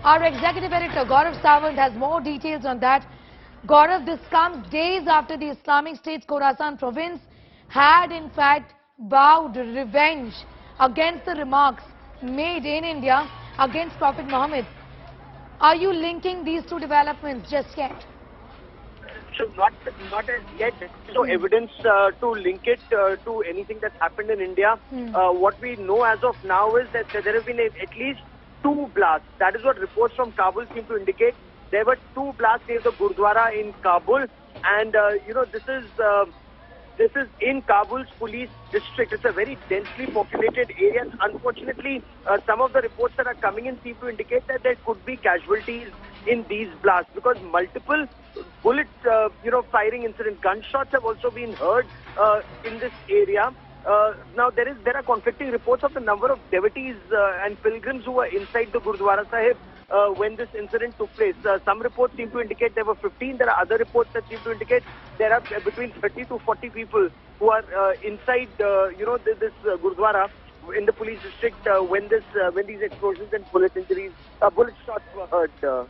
Our executive editor Gaurav Sawant has more details on that. Gaurav, this comes days after the Islamic State's Khorasan province had in fact vowed revenge against the remarks made in India against Prophet Muhammad. Are you linking these two developments just yet? So not as yet. There's no evidence to link it to anything that's happened in India. What we know as of now is that there have been at least 2 blasts. That is what reports from Kabul seem to indicate. There were 2 blasts near the Gurdwara in Kabul, and this is in Kabul's police district. It's a very densely populated area. Unfortunately, some of the reports that are coming in seem to indicate that there could be casualties in these blasts because multiple bullet, firing incidents, gunshots have also been heard in this area. Now there are conflicting reports of the number of devotees and pilgrims who were inside the Gurudwara Sahib when this incident took place. Some reports seem to indicate there were 15. There are other reports that seem to indicate there are between 30 to 40 people who are inside, this Gurudwara in the police district when these explosions and bullet shots were heard.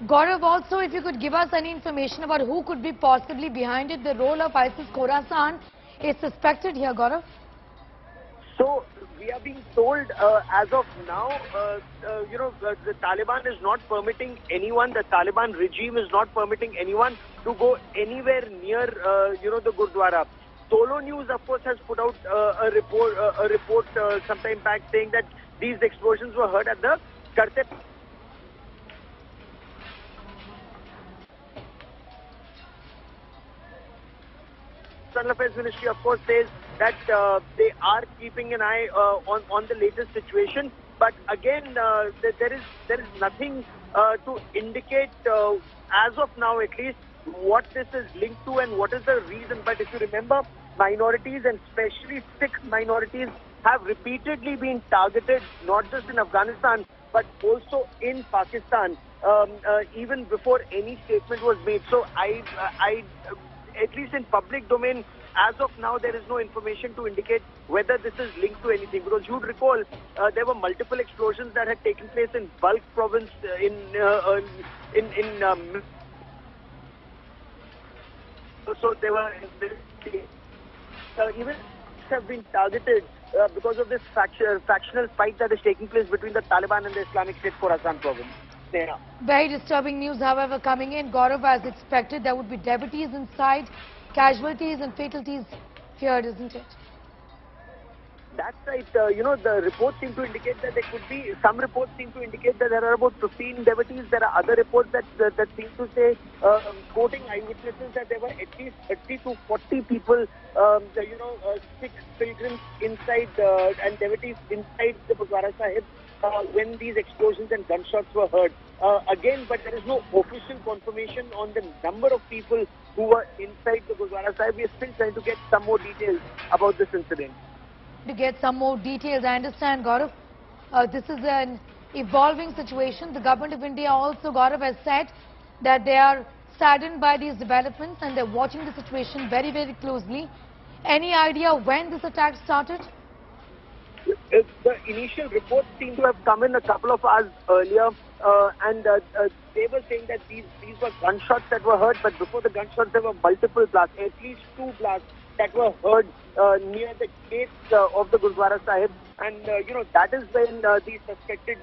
Gaurav, also if you could give us any information about who could be possibly behind it. The role of ISIS Khorasan is suspected here, Gaurav. So we are being told as of now, the Taliban is not permitting anyone, the Taliban regime is not permitting anyone to go anywhere near, the Gurdwara. Solo News, of course, has put out a report sometime back saying that these explosions were heard at the Karte. External Affairs Ministry, of course, says that they are keeping an eye on the latest situation. But again, there is nothing to indicate as of now, at least, what this is linked to and what is the reason. But if you remember, minorities and especially Sikh minorities have repeatedly been targeted, not just in Afghanistan, but also in Pakistan, even before any statement was made. So at least in public domain, as of now, there is no information to indicate whether this is linked to anything. Because you'd recall, there were multiple explosions that had taken place in Balkh province, so they were even have been targeted because of this factional fight that is taking place between the Taliban and the Islamic State Khorasan province. Yeah. Very disturbing news, however, coming in. Gaurav, as expected, there would be devotees inside, casualties and fatalities feared, isn't it? That's right. The reports seem to indicate that there could be, some reports seem to indicate that there are about 15 devotees. There are other reports that seem to say, quoting eyewitnesses, that there were at least 30 to 40 people, Sikh pilgrims inside and devotees inside the Gurudwara Sahib when these explosions and gunshots were heard. Again, but there is no official confirmation on the number of people who were inside the Gurudwara Sahib. We are still trying to get some more details about this incident. To get some more details, I understand, Gaurav, this is an evolving situation. The government of India also, Gaurav, has said that they are saddened by these developments and they're watching the situation very, very closely. Any idea when this attack started? The initial reports seem to have come in a couple of hours earlier, and they were saying that these were gunshots that were heard, but before the gunshots there were multiple blasts, at least 2 blasts that were heard near the gates of the Gurudwara Sahib, and that is when these suspected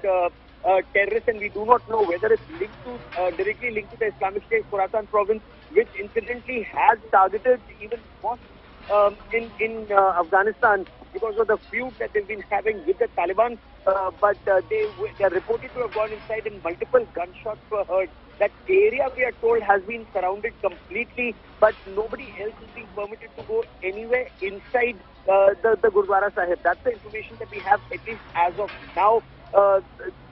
terrorists, and we do not know whether it's linked to directly linked to the Islamic State Khorasan province, which incidentally has targeted even mosques in Afghanistan because of the feud that they've been having with the Taliban, but they are reported to have gone inside and multiple gunshots were heard. That area, we are told, has been surrounded completely, but nobody else is being permitted to go anywhere inside the Gurudwara Sahib. That's the information that we have, at least as of now.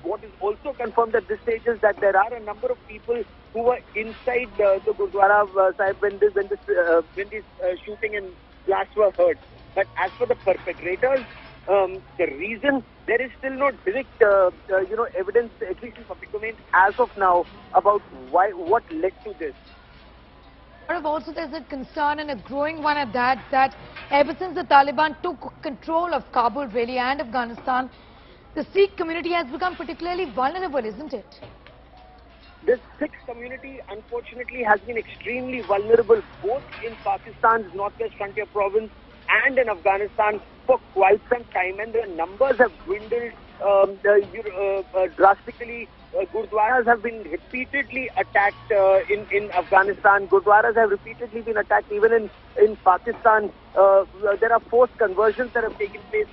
What is also confirmed at this stage is that there are a number of people who were inside the Gurudwara Sahib when these shooting and blasts were heard. But as for the perpetrators, the reason, there is still no direct, evidence, at least in public domain, as of now, about what led to this. Also, there's a concern, and a growing one at that ever since the Taliban took control of Kabul, really, and Afghanistan, the Sikh community has become particularly vulnerable, isn't it? This Sikh community, unfortunately, has been extremely vulnerable both in Pakistan's northwest frontier province and in Afghanistan for quite some time, and their numbers have dwindled drastically. Gurdwaras have been repeatedly attacked in Afghanistan. Gurdwaras have repeatedly been attacked even in Pakistan. There are forced conversions that have taken place,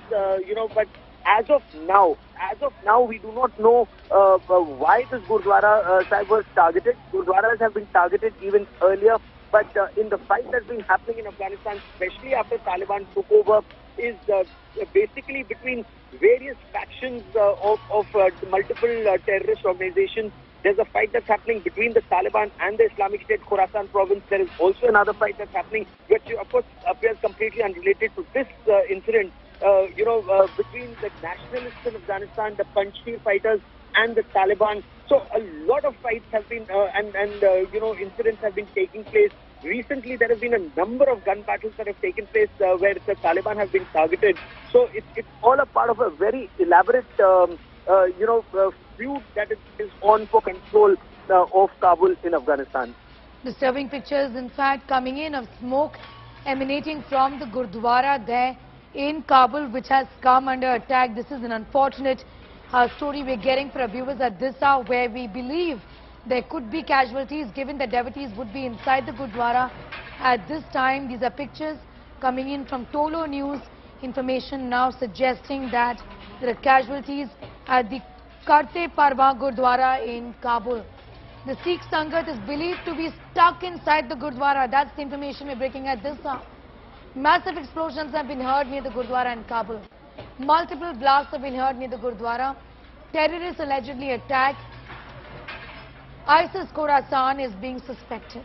but as of now, we do not know why this Gurdwara Sahib was targeted. Gurdwaras have been targeted even earlier, but in the fight that's been happening in Afghanistan, especially after Taliban took over, is basically between various factions of multiple terrorist organizations. There's a fight that's happening between the Taliban and the Islamic State Khorasan province. There is also another fight that's happening, which of course appears completely unrelated to this incident. Between the nationalists in Afghanistan, the Panjshir fighters, and the Taliban. So a lot of fights have been incidents have been taking place. Recently, there have been a number of gun battles that have taken place where the Taliban have been targeted. So it's all a part of a very elaborate, feud that is on for control of Kabul in Afghanistan. Disturbing pictures, in fact, coming in of smoke emanating from the Gurudwara there in Kabul, which has come under attack. This is an unfortunate story we're getting for our viewers at this hour, where we believe there could be casualties given that devotees would be inside the Gurdwara at this time. These are pictures coming in from Tolo News. Information now suggesting that there are casualties at the Karte Parwa Gurdwara in Kabul. The Sikh Sangat is believed to be stuck inside the Gurdwara. That's the information we're breaking at this hour. Massive explosions have been heard near the Gurdwara in Kabul. Multiple blasts have been heard near the Gurdwara. Terrorists allegedly attack. ISIS Khorasan is being suspected.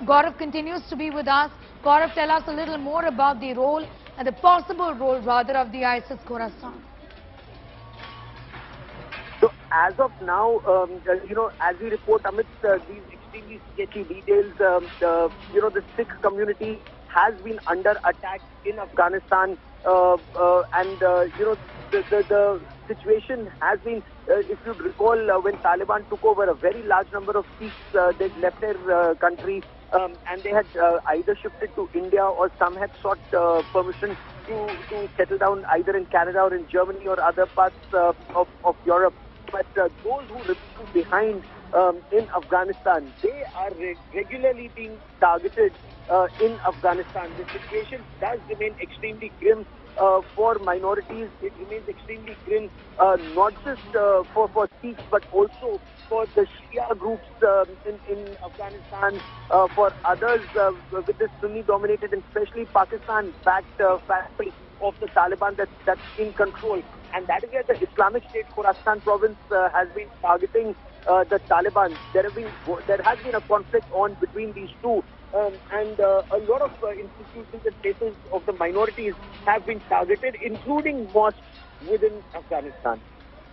Gaurav continues to be with us. Gaurav, tell us a little more about the role and the possible role rather of the ISIS Khorasan. So as of now, as we report amidst these extremely sketchy details, the Sikh community has been under attack in Afghanistan, the situation has been, if you recall, when Taliban took over, a very large number of Sikhs, they left their country and they had either shifted to India, or some had sought permission to settle down either in Canada or in Germany or other parts of Europe. But those who remain behind in Afghanistan, they are regularly being targeted in Afghanistan. The situation does remain extremely grim for minorities. It remains extremely grim, not just for Sikhs, but also for the Shia groups in Afghanistan, for others with this Sunni-dominated and especially Pakistan-backed family of the Taliban that's in control. And that is where the Islamic State Khorasan province has been targeting the Taliban. There has been a conflict on between these two, and a lot of institutions and places of the minorities have been targeted, including mosques within Afghanistan.